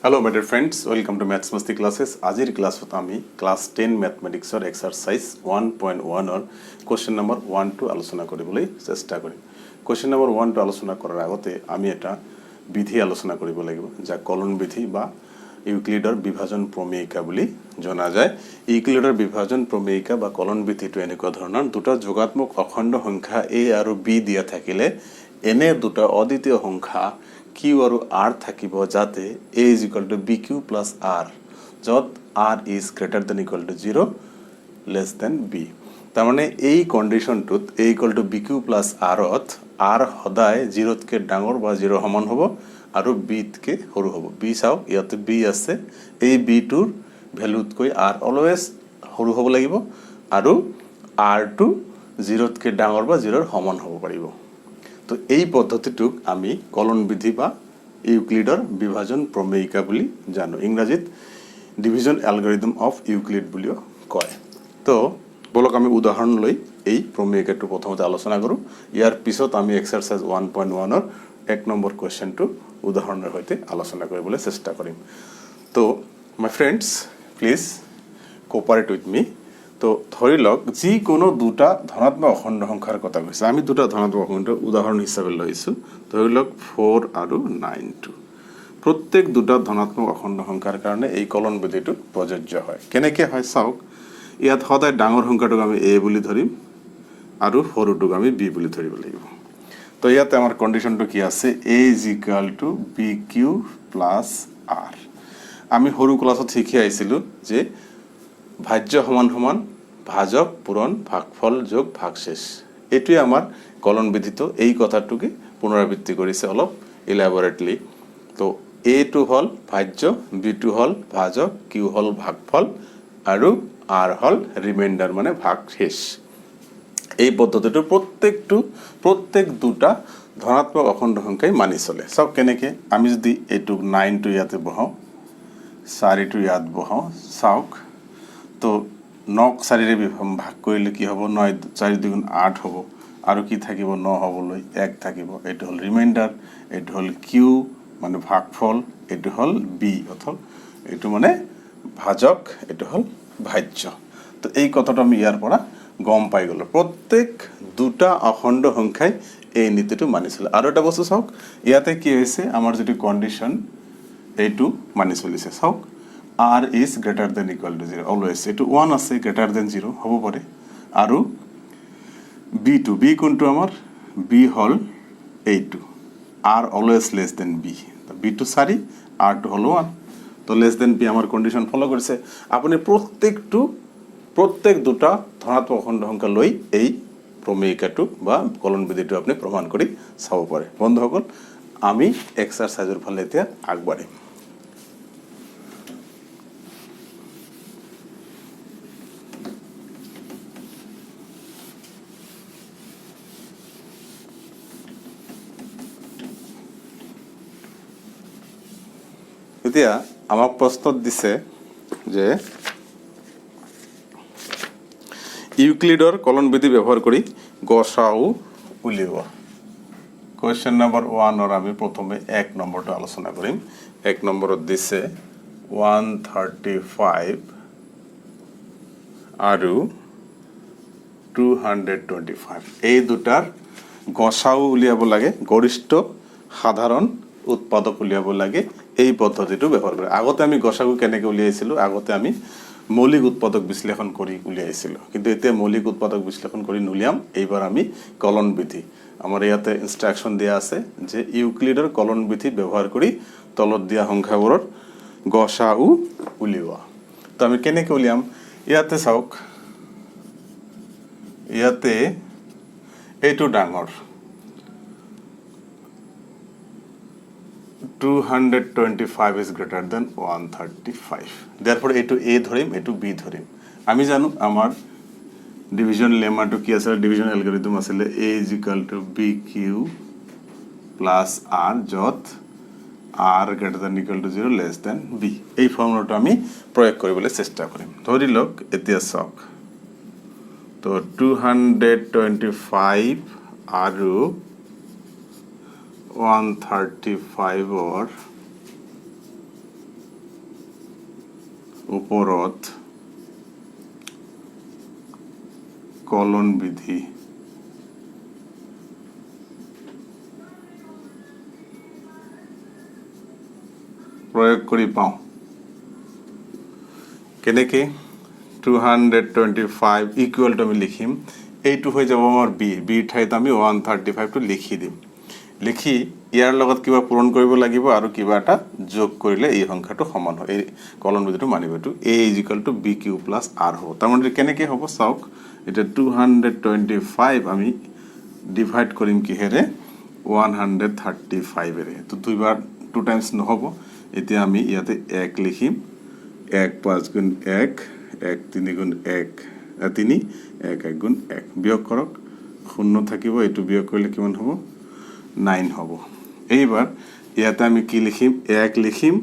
Hello my dear friends, welcome to Maths Masti classes. আজিৰ ক্লাছত আমি ক্লাস 10 ম্যাথমেটিক্সৰ এক্সাৰসাইজ 1.1 ৰ কোশ্চেন নম্বৰ 1 টো আলোচনা কৰিবলৈ চেষ্টা কৰিম। কোশ্চেন নম্বৰ 1 টো আলোচনা কৰাৰ আগতে আমি এটা বিধি আলোচনা কৰিব লাগিব যা কলন বিধি বা ইউক্লিডৰ বিভাজন প্ৰমেয়িকা বুলি জনা যায়। ইউক্লিডৰ বিভাজন প্ৰমেয়িকা বা কলন বিধিটো এনেকুৱা ধৰণৰ দুটা যোগাত্মক অখণ্ড সংখ্যা a আৰু b দিয়া থাকিলে এনে দুটা অদ্বিতীয় সংখ্যা q আৰু r থাকিব যাতে a is equal to bq plus r যত r is greater than equal to 0 less than b তাৰ মানে এই কন্ডিশনটোত a equal to bq plus r to r সদায় 0 তকৈ ডাঙৰ বা 0 সমান হ'ব আৰু b তকৈ সৰু হ'ব। b চাওক ইয়াতে b আছে, এই b টোৰ ভ্যালুতকৈ r অলৱেজ সৰু হ'ব লাগিব আৰু r টো 0 তকৈ ডাঙৰ বা 0 ৰ সমান হ'ব পাৰিব। তো এই পদ্ধতিটোক আমি কলন বিধি বা ইউক্লিডৰ বিভাজন প্ৰমেয়িকা বুলি জানো। ইংৰাজীত ডিভিজন অ্যালগৰিদম অফ ইউক্লিড বুলিও কয়। তো বলক আমি উদাহৰণ লৈ এই প্ৰমেয়িকাটো প্ৰথমতে আলোচনা কৰোঁ। ইয়াৰ পিছত আমি এক্সাৰসাইজ 1.1 ৰ 1 নম্বৰ কোৱেশ্চনটো উদাহৰণৰ সৈতে আলোচনা কৰিবলৈ চেষ্টা কৰিম। তো মাই ফ্ৰেণ্ডছ প্লিজ কোঅপাৰেট উইথ মি। তো ধৰি লওক যিকোনো দুটা ধনাত্মক অখণ্ড সংখ্যাৰ কথা কৈছে। আমি দুটা ধনাত্মক অখণ্ড উদাহৰণ হিচাপে লৈছোঁ। ধৰি লওক 4 আৰু 9 প্ৰত্যেক দুটা ধনাত্মক অখণ্ড সংখ্যাৰ কাৰণে এই কলন বিধিটো প্ৰযোজ্য হয়। কেনেকৈ হয় চাওক, ইয়াত সদায় ডাঙৰ সংখ্যাটোক আমি a বুলি ধৰিম আৰু সৰুটোক আমি b বুলি ধৰিব লাগিব। তো ইয়াতে আমাৰ কণ্ডিশ্যনটো কি আছে, a is equal to bq plus r। আমি সৰু ক্লাছত শিকি আহিছিলোঁ যে ভাজ্য সমান সমান ভাজক পূৰণ ভাগফল যোগ ভাগশেষ, এইটোৱে আমাৰ কলন বিধিটো এই কথাটোকে পুনৰাবৃত্তি কৰিছে অলপ ইলাবৰেটলি। তো a টো হ'ল ভাজ্য, b টো হ'ল ভাজক, q হ'ল ভাগফল আৰু r হ'ল ৰিমাইণ্ডাৰ মানে ভাগশেষ। এই পদ্ধতিটো প্ৰত্যেক দুটা ধনাত্মক অখণ্ড সংখ্যাই মানি চলে। চাওক কেনেকৈ, আমি যদি এইটোক 9 টো ইয়াতে বহাওঁ, 4 টো ইয়াত বহাওঁ, চাওক তো 9 4ৰে ভাগ কৰিলে কি হ'ব, 9 4 2 8 হ'ব আৰু কি থাকিব, 9 হ'বলৈ 1 থাকিব। এইটো হ'ল ৰিমাইণ্ডাৰ, এইটো হ'ল কিউ মানে ভাগফল, এইটো হ'ল বি অৰ্থাৎ এইটো মানে ভাজক, এইটো হ'ল ভাজ্য। তো এই কথাটো আমি ইয়াৰ পৰা গম পাই গ'লোঁ, প্ৰত্যেক দুটা অখণ্ড সংখ্যাই এই নীতিটো মানি চলে। আৰু এটা বস্তু চাওক, ইয়াতে কি হৈছে, আমাৰ যিটো কণ্ডিশ্যন এইটো মানি চলিছে। চাওক r is greater than equal to 0 always, এইটো 1 আছে greater than 0 হ'ব পাৰে। আৰু b কোনটো আমাৰ, b হ'ল এইটো, r always less than b, b টো 4 r টো হ'ল 1, তো less than b আমাৰ কণ্ডিশ্যন ফলো কৰিছে। আপুনি প্ৰত্যেক দুটা ধনাত্মক অখণ্ড সংখ্যা লৈ এই প্ৰমেয়িকাটো বা কলন বিধিটো আপুনি প্ৰমাণ কৰি চাব পাৰে। বন্ধুসকল, আমি এক্সাৰসাইজৰ ফালে এতিয়া আগবাঢ়িম। এতিয়া আমাক প্ৰশ্নত দিছে যে ইউক্লিডৰ কলন বিধি ব্যৱহাৰ কৰি গসাউ উলিওৱা। কুৱেশ্যন নম্বৰ 1 আমি প্ৰথমে 1 নম্বৰটো আলোচনা কৰিম। 1 নম্বৰত দিছে 135 আৰু 225, এই দুটাৰ গসাউ উলিয়াব লাগে, গৰিষ্ঠ সাধাৰণ উৎপাদক উলিয়াব লাগে। এই পদ্ধতিটো ব্যৱহাৰ কৰে। আগতে আমি গসাগু কেনেকৈ উলিয়াইছিলোঁ, আগতে আমি মৌলিক উৎপাদক বিশ্লেষণ কৰি উলিয়াইছিলোঁ, কিন্তু এতিয়া মৌলিক উৎপাদক বিশ্লেষণ কৰি নুলিয়াম। এইবাৰ আমি কলন বিধি, আমাৰ ইয়াতে ইনষ্ট্ৰাকশ্যন দিয়া আছে যে ইউক্লিডৰ কলন বিধি ব্যৱহাৰ কৰি তলত দিয়া সংখ্যাবোৰৰ গসাউ উলিওৱা। তো আমি কেনেকৈ উলিয়াম, ইয়াতে চাওক, ইয়াতে এইটো ডাঙৰ 225 is greater than 135, therefore এইটো a ধৰিম, এইটো b ধৰিম। আমি জানো আমাৰ ডিভিজন লেমাটো কি আছিল, ডিভিজন এলগৰিদম আছিলে a is equal to bq plus r যত r greater than equal to 0 less than b। এই ফৰ্মুলাটো আমি প্ৰয়োগ কৰিবলৈ চেষ্টা কৰিম। ধৰি লওক এতিয়া চাওক, তো 225 আৰু 135 ওপৰত কলন বিধি প্ৰয়োগ কৰি পাওঁ কেনেকৈ 225 ইকুৱেল টু আমি লিখিম এইটো হৈ যাব আমাৰ বি ঠাইত আমি 135টো লিখি দিম লিখি ইয়াৰ লগত কিবা পূৰণ কৰিব লাগিব আৰু কিবা এটা যোগ কৰিলে এই সংখ্যাটো সমান হয় এই কলন বিধিটো মানিব এইটো a = bq + r হ'ব তাৰমানে কেনেকৈ হ'ব চাওক এটা 225 আমি ডিভাইড কৰিম কিহেৰে 135 এৰে তো দুইবাৰ 2 টাইমছ নহব এতিয়া আমি ইয়াতে 1 লিখিম 1 5 গুণ 1 1 3 গুণ 1 3 1 1 গুণ 1 বিয়োগ কৰক শূন্য থাকিব এইটো বিয়োগ কৰিলে কিমান হ'ব 9 হ'ব এইবাৰ ইয়াতে আমি কি লিখিম 1 লিখিম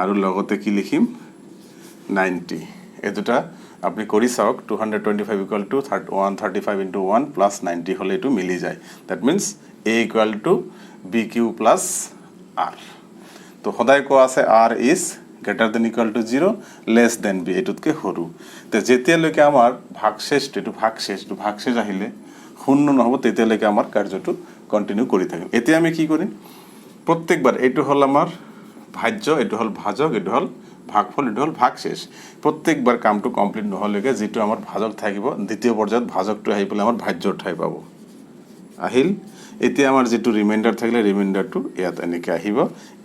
আৰু লগতে কি লিখিম 90 এই দুটা আপনি কৰি চাওক 225 = 135 * 1 + 90 হলে এটো মিলি যায় that means a = bq + r তো সদায় কোৱা আছে r is greater than equal to 0 less than b এটুতকে সৰু তে যেতিয়ালৈকে আমাৰ ভাগশেষ আহিলে শূন্য নহব তেতিয়ালৈকে আমাৰ কাৰ্যটো কন্টিনিউ কৰি থাকিম এতিয়া আমি কি কৰিম প্ৰত্যেকবাৰ এইটো হল আমাৰ ভাজ্য এইটো হল ভাজক এইটো হল ভাগফল এইটো হল ভাগশেষ প্ৰত্যেকবাৰ কামটো কমপ্লিট নহলৈকে যেটো আমাৰ ভাজক থাকিব দ্বিতীয় পৰ্যায়ত ভাজকটো আহি পেলাই আমাৰ ভাজ্যৰ ঠাই পাব আহিল এতিয়া আমাৰ যেটো ৰিমাইন্ডাৰ থাকিলে ৰিমাইন্ডাৰটো ইয়াত এনেকৈ আহিব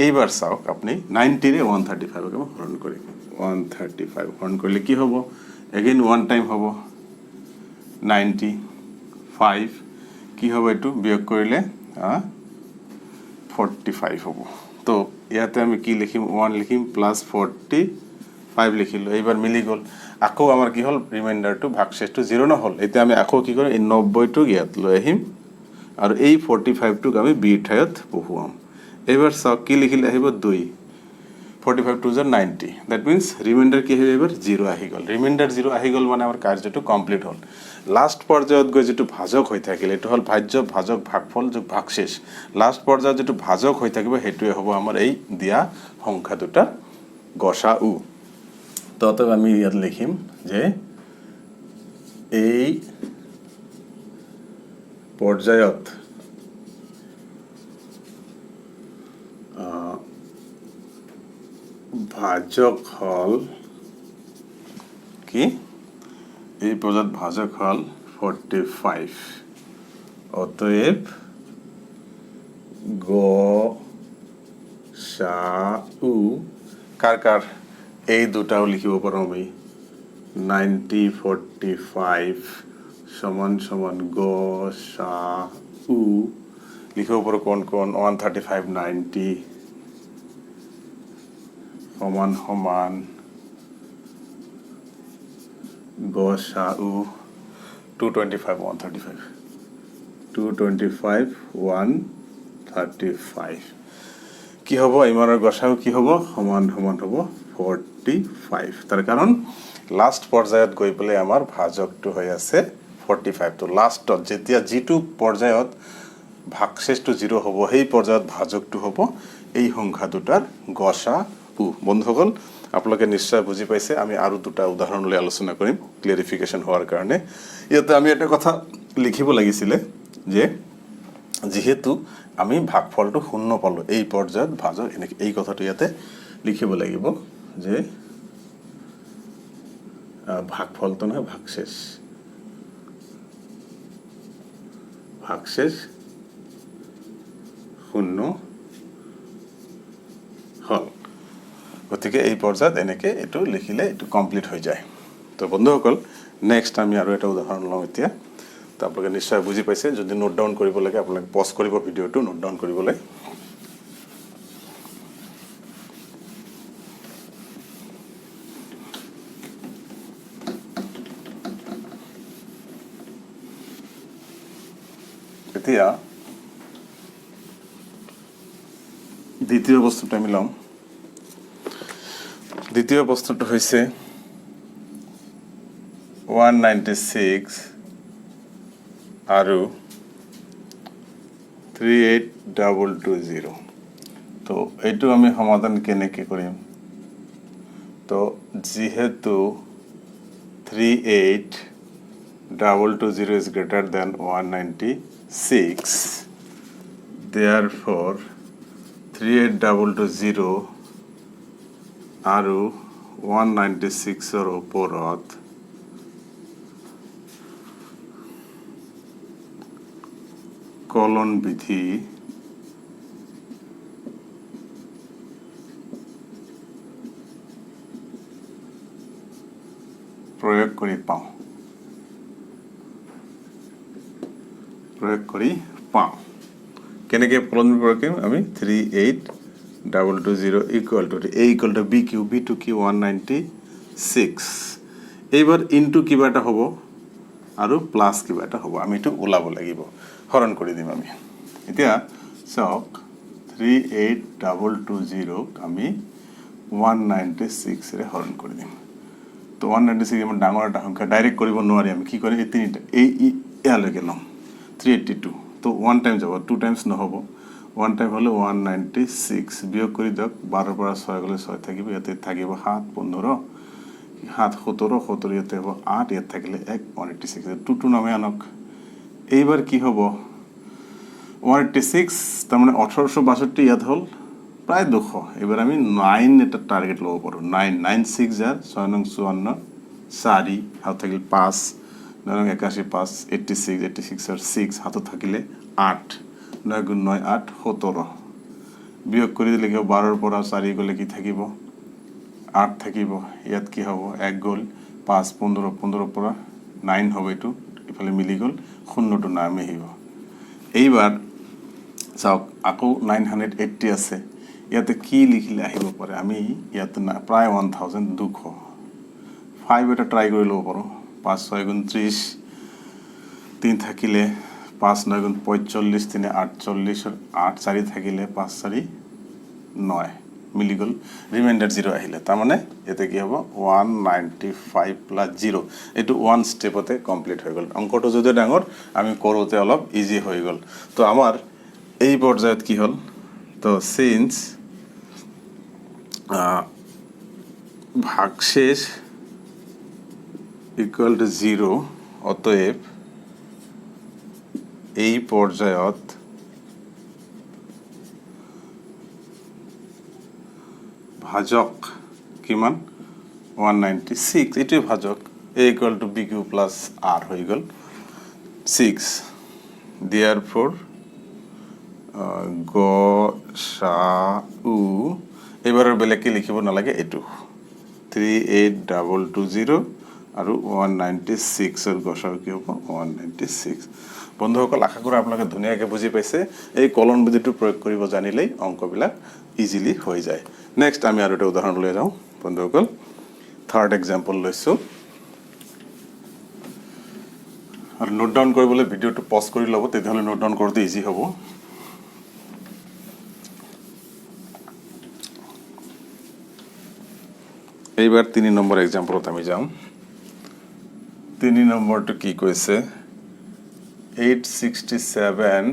এইবাৰ চাওক আপুনি 90 ৰে 135 কে হৰণ কৰিম 135 হৰণ কৰিলে কি হ'ব এগেইন ওৱান টাইম হ'ব 95 কি হ'ব এটো বিয়োগ কৰিলে 45 হ'ব তো ইয়াতে আমি কি লিখিম 1 লিখিম প্লাস 45 লিখিলো এইবাৰ মিলি গল আকৌ আমাৰ কি হল ৰিমাইন্ডাৰটো ভাগশেষটো 0 নহল এতিয়া আমি আকৌ কি কৰিম এই 90 টো ইয়াত লৈ আহিম আৰু এই 45 টোক আমি বি ঠাইত বহুৱাম এবাৰ চাওক কি লিখিলে আহিব 2 45 2 90 দ্যাট মিন্স ৰিমাইন্ডাৰ কি আহিব এবাৰ 0 আহি গল ৰিমাইন্ডাৰ 0 আহি গল মানে আমাৰ কাৰ্যটো কমপ্লিট হল লাস্ট পৰ্যায়ত গৈ যেটো ভাজক হৈ থাকিলে এটো হল ভাজ্য ভাজক ভাগফল যোগ ভাগশেষ লাস্ট পৰ্যায়ত যেটো ভাজক হৈ থাকিব হেতুৱে হ'ব আমাৰ এই দিয়া সংখ্যা দুটা গসাউ তত আমি ইয়াত লিখিম যে এই পৰ্যায়ত ভাজক হল কি এই পৰ্যায়ত ভাজক হল 45 অতএব গসাউ কাৰ এই দুটাও লিখিব পাৰো আমি 90 45 সমান সমান গসাউ লিখিব পাৰো কোন 135 90 সমান সমান গসাউ 225 135 225 135 কি হ'ব ইমানৰ গসাউ কি হ'ব সমান সমান হ'ব 45 তাৰ কাৰণ লাস্ট পৰ্যায়ত গৈ পেলে আমাৰ ভাজকটো হৈ আছে 45 তো লাস্টত যেতিয়া জিটু পৰ্যায়ত ভাগশেষটো 0 হ'ব সেই পৰ্যায়ত ভাজকটো হ'ব এই সংখ্যা দুটাৰ গসাউ বন্ধুসকল আপোনালোকে নিশ্চয় বুজি পাইছে আমি আৰু দুটা উদাহৰণ লৈ আলোচনা কৰিম ক্লিয়াৰিফিকেশন হোৱাৰ কাৰণে ইয়াতে আমি এটা কথা লিখিব লাগিছিল যে যেহেতু আমি ভাগফলটো শূন্য পালো এই পৰ্যায়ত ভাজক এনে এই কথাটো ইয়াতে লিখিব লাগিব যে ভাগফলটো নহয় ভাগশেষ শূন্য হল গতিকে এই পৰ্যায়ত এনেকে এটো লিখিলে এটো কমপ্লিট হৈ যায় তো বন্ধুসকল নেক্সট আমি আৰু এটা উদাহৰণ লম এতিয়া তো আপোনালোকে নিশ্চয় বুজি পাইছে যদি নোট ডাউন কৰিব লাগে আপোনালোকে পজ কৰিব ভিডিওটো নোট ডাউন কৰিবলৈ এতিয়া দ্বিতীয় বস্তুটো আমি লম দ্বিতীয় প্ৰশ্নটা হইছে 196 আৰু 38220 তো এইটো আমি সমাধান কেনেকৈ কৰিম তো যেহেতু 38,220 is greater than 196, therefore 38,220 আৰু 196 ৰ ওপৰত কলন বিধি প্ৰয়োগ কৰি কেনেকৈ কলন প্ৰয়োগ কৰিম আমি 38,220 equal to A equal to B Q B to কি 196 এইবাৰ ইনটু কিবা এটা হ'ব আৰু প্লাছ কিবা এটা হ'ব আমি এইটো ওলাব লাগিব হৰণ কৰি দিম আমি এতিয়া চাওক 38,220 আমি 196 ৰে হৰণ কৰি দিম তো 196 আমাৰ ডাঙৰ এটা সংখ্যা ডাইৰেক্ট কৰিব নোৱাৰি আমি কি কৰিম এই তিনিটা এই ইয়ালৈকে ল'ম 382 তো 1 টাইম যাব 2 টাইমছ নহ'ব 1 টাইম হ'লে 196 বিয়োগ কৰি দিয়ক 12 পৰা 6 গ'লে 6 থাকিব ইয়াতে থাকিব 7 15 7 17 17 ইয়াতে হ'ব 8 ইয়াত থাকিলে 1 186 2 নামে আনক এইবাৰ কি হ'ব 186 তাৰমানে 1862 ইয়াত হ'ল প্ৰায় 200 এবাৰ আমি 9 এটা টাৰ্গেট ল'ব পাৰোঁ 996 যাৰ 6 নং 54 4 হাত থাকিল 5 9 নং 81 5 86 86 আর 6 হাতত থাকিলে 8 9 গুণ 9 8 17 বিয়োগ কৰি দিলে কি 12 ৰ পৰা 4 গ'লে কি থাকিব 8 থাকিব ইয়াত কি হ'ব 1 গ'ল 5 15 15 পৰা 9 হ'ব এটো ইফালে মিলি গ'ল শূন্যটো নামে আহিব এইবাৰ চাওক আকৌ 980 আছে ইয়াতে কি লিখিলে আহিব পাৰে আমি ইয়াতে প্ৰায় 1200 5 এটা ট্ৰাই কৰি ল'ব পাৰোঁ 5 6 গুণ 30 3 থাকিলে 5 9 গুণ 45 3 48 8 4 থাকিলে 5 4 9 মিলি গ'ল ৰিমাইন্ডাৰ 0 আহিলে তাৰ মানে এতে কি হ'ব 195 প্লাস 0 এটো ওয়ান স্টেপতে কমপ্লিট হৈ গ'ল অঙ্কটো যদি ডাঙৰ আমি কৰোতে অলপ ইজি হৈ গ'ল তো আমাৰ এই পৰ্যায়ত কি হ'ল তো সিন্স ভাগশেষ ইকুয়াল টু 0 অতএব এই পর্যায়ত ভাজক কিমান 196 এটি ভাজক a equal to bq plus r হৈ গল 6 therefore গসাউ এবাৰৰ বেলেগকে লিখিব নালাগে এটো 38220 আৰু 196 ৰ গসাউ কি হ'ব 196 বন্ধুসকল আশা কৰো আপোনালোকে ধুনীয়াকৈ বুজি পাইছে এই কলন বিধিটো প্ৰয়োগ কৰিব জানিলেই অংকবিলাক ইজিলি হৈ যায় নেক্সট আমি আৰু এটা উদাহৰণ লৈ যাওঁ বন্ধুসকল থাৰ্ড এক্সাম্পল লৈছো আৰু নোট ডাউন কৰিবলৈ ভিডিওটো পজ কৰি ল'ব তেতিয়াহ'লে নোট ডাউন কৰোতে ইজি হ'ব এইবাৰ 3 নম্বৰ এক্সাম্পলত আমি যাম 3 নম্বৰটো কি কৈছে 867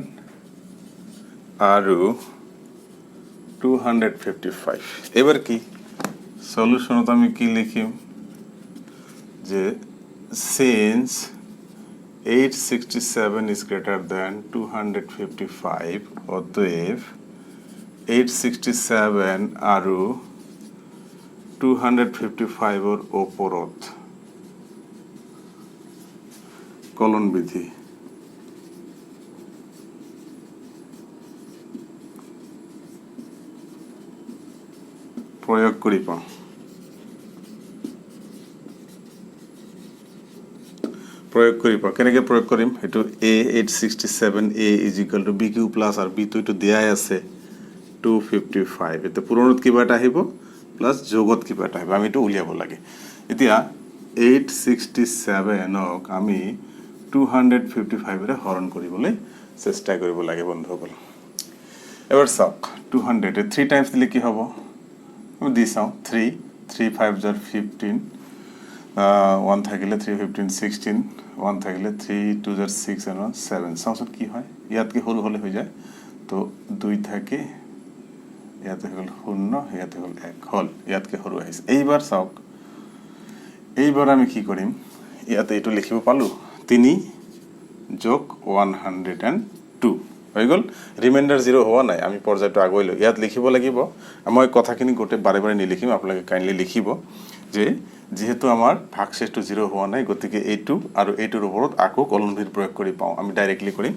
আৰু 255 এবাৰ কি সলিউশনত আমি কি লিখিম যে since 867 is greater than 255 অতএব 867 আৰু 255 ৰ ওপৰত কলন বিধি প্ৰয়োগ কৰি পাওঁ কেনেকৈ প্ৰয়োগ কৰিম এটো a 867 a is equal to bq plus R b তো দিয়াই আছে 255 এতে পুৰণত কিবা এটা আহিব প্লাস যোগত কিবা এটা আহিব আমি এটো উলিয়াব লাগে এতিয়া 867 ক আমি 255 ৰে হৰণ কৰিবলৈ চেষ্টা কৰিব লাগে বন্ধুসকল এবাৰ চাওক 200 এ 3 টাইমছ দিলে কি হ'ব আমি দি চাওঁ 3 3 5 jar 15 1 থাকিলে 3 15 16 1 থাকিলে 3 2 jar 6 and 7 চাওঁচোন কি হয় ইয়াত কি হল হলে হৈ যায় তো 2 থাকে ইয়াতে হ'ল 0 ইয়াতে হ'ল 1 হ'ল ইয়াতকে সৰু আহিছে এইবাৰ চাওক এইবাৰ আমি কি কৰিম ইয়াতে এইটো লিখিব পালো 3 যোগ 102 হৈ গল ৰিমাইন্ডাৰ 0 হোৱা নাই আমি পৰ্যায়টো আগুৱাইলো ইয়াত লিখিব লাগিব মই কথাখিনি গোটে বাৰে বাৰে নিলিখিম আপোনালোকে কাইন্ডলি লিখিব যে যেহেতু আমাৰ ভাগশেষটো 0 হোৱা নাই গতিকে এইটো আৰু এইটোৰ ওপৰত আকৌ কলনভিৰ প্ৰয়োগ কৰি পাওঁ আমি ডাইৰেক্টলি কৰিম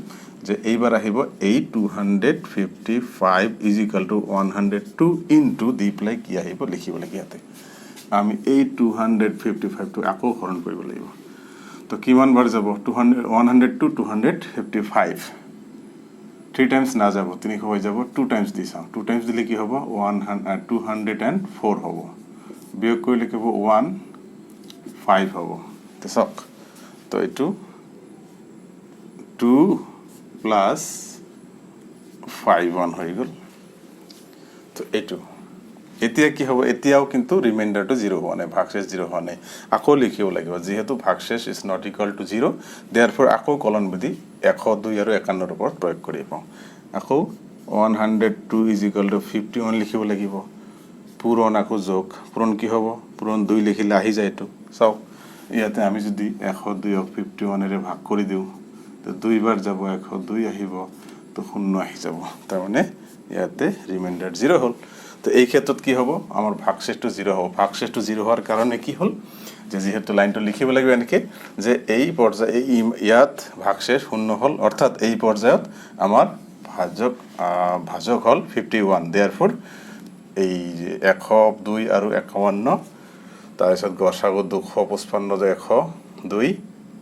যে এইবাৰ আহিব এই 255 102 ইনটু দি প্লাই কি আহিব লিখিব লাগিব ইয়াতে আমি এই 255 টো আকৌ হৰণ কৰিব লাগিব তো কিমান বাৰ যাব 102 255 3 টাইমস না যাব 3 হৈ যাব 2 টাইমস দি চাও 2 টাইমস দিলে কি হ'ব 204 হ'ব বিয়োগ কৰিলে কি হ'ব 15 হ'ব তো চাওক তো এইটো 2 প্লাস 51 হৈ গল তো এইটো এতিয়া কি হ'ব এতিয়াও কিন্তু ৰিমাইন্ডাৰটো 0 হোৱা নাই ভাগশেষ 0 হোৱা নাই আকৌ লিখিব লাগিব যেহেতু ভাগশেষ is not equal to 0 therefore আকৌ কলন বিধি 102 আৰু 51 ৰ ওপৰত প্ৰয়োগ কৰি পাওঁ আকৌ 102 ইজ ইকুয়াল টু 51 লিখিব লাগিব পূৰণ আকৌ যোগ পূৰণ কি হ'ব পূৰণ 2 লিখিলে আহি যায় তো চাও ইয়াতে আমি যদি 102 ক 51 এৰে ভাগ কৰি দিও তো দুইবাৰ যাব 102 আহিব তো 0 আহি যাব তাৰ মানে ইয়াতে ৰিমাইন্ডাৰ 0 হ'ল তো এই ক্ষেত্ৰত কি হ'ব আমাৰ ভাগশেষটো 0 হ'ব ভাগশেষটো 0 হোৱাৰ কাৰণে কি হ'ল যে যেহেতু লাইনটো লিখিব লাগিব এনেকে যে এই পৰ্যায় এই ইয়াত ভাগশেষ 0 হ'ল অৰ্থাৎ এই পৰ্যায়ত আমাৰ ভাজক হ'ল 51 देयरफॉर এই 102 আৰু 51 তাৰপিছত গসাগু 255 যে 102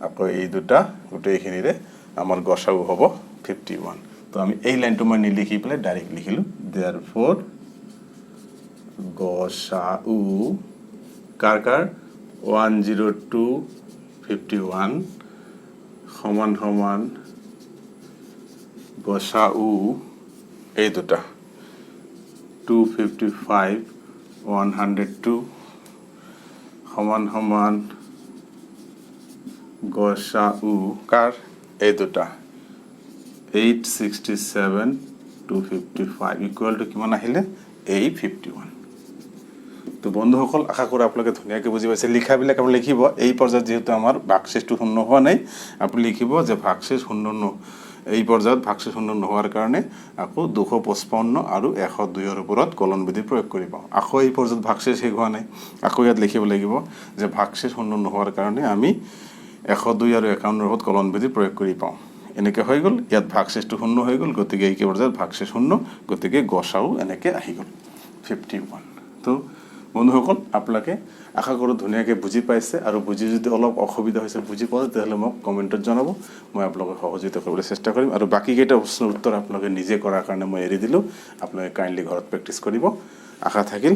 আকৌ এই দুটা গোটেইখিনিৰে আমাৰ গসাগু হ'ব 51 তো আমি এই লাইনটো মই নিলিখি পেলাই ডাইৰেক্ট লিখিলো देयरफॉर গসাগু কাৰ 102 51 সমান সমান গসাগু এই দুটা 255 102 সমান সমান গসাগু কাৰ এই দুটা 867 255 ইকুয়াল টু কিমান আহিলে 851 তো বন্ধুসকল আশা কৰো আপোনালোকে ধুনিয়াকৈ বুজি পাইছে লিখাবিলাক আপুনি লিখিব এই পৰ্যায়ত যেহেতু আমাৰ ভাগশেষটো 0 হোৱা নাই আপুনি লিখিব যে ভাগশেষ 0 এই পৰ্যায়ত ভাগশেষ 0 নোহোৱাৰ কাৰণে আকৌ 255 আৰু 102 ৰ ওপৰত কলন বিধি প্ৰয়োগ কৰি পাওঁ আকৌ এই পৰ্যায়ত ভাগশেষ শেষ হোৱা নাই আকৌ ইয়াত লিখিব লাগিব যে ভাগশেষ 0 নোহোৱাৰ কাৰণে আমি 102 আৰু 51 ৰ ওপৰত কলন বিধি প্ৰয়োগ কৰি পাওঁ এনেকে হৈ গল ইয়াত ভাগশেষটো 0 হৈ গল গতিকে এই পৰ্যায়ত ভাগশেষ 0 গতিকে গসাও এনেকে আহি গল 51 তো বন্ধুসকল আপোনালোকে আশা কৰো ধুনিয়াকৈ বুজি পাইছে আৰু বুজি যদি অলপ অসুবিধা হৈছে বুজি পালে তেতিয়াহলে মোক কমেন্টত জনাব মই আপোনালোকক সহযোগিতা কৰিবলৈ চেষ্টা কৰিম আৰু বাকি কেইটা প্ৰশ্নৰ উত্তৰ আপোনালোকে নিজে কৰাৰ কাৰণে মই এৰি দিলো আপোনালোকে কাইন্ডলি ঘৰত প্ৰেক্টিছ কৰিব আশা থাকিল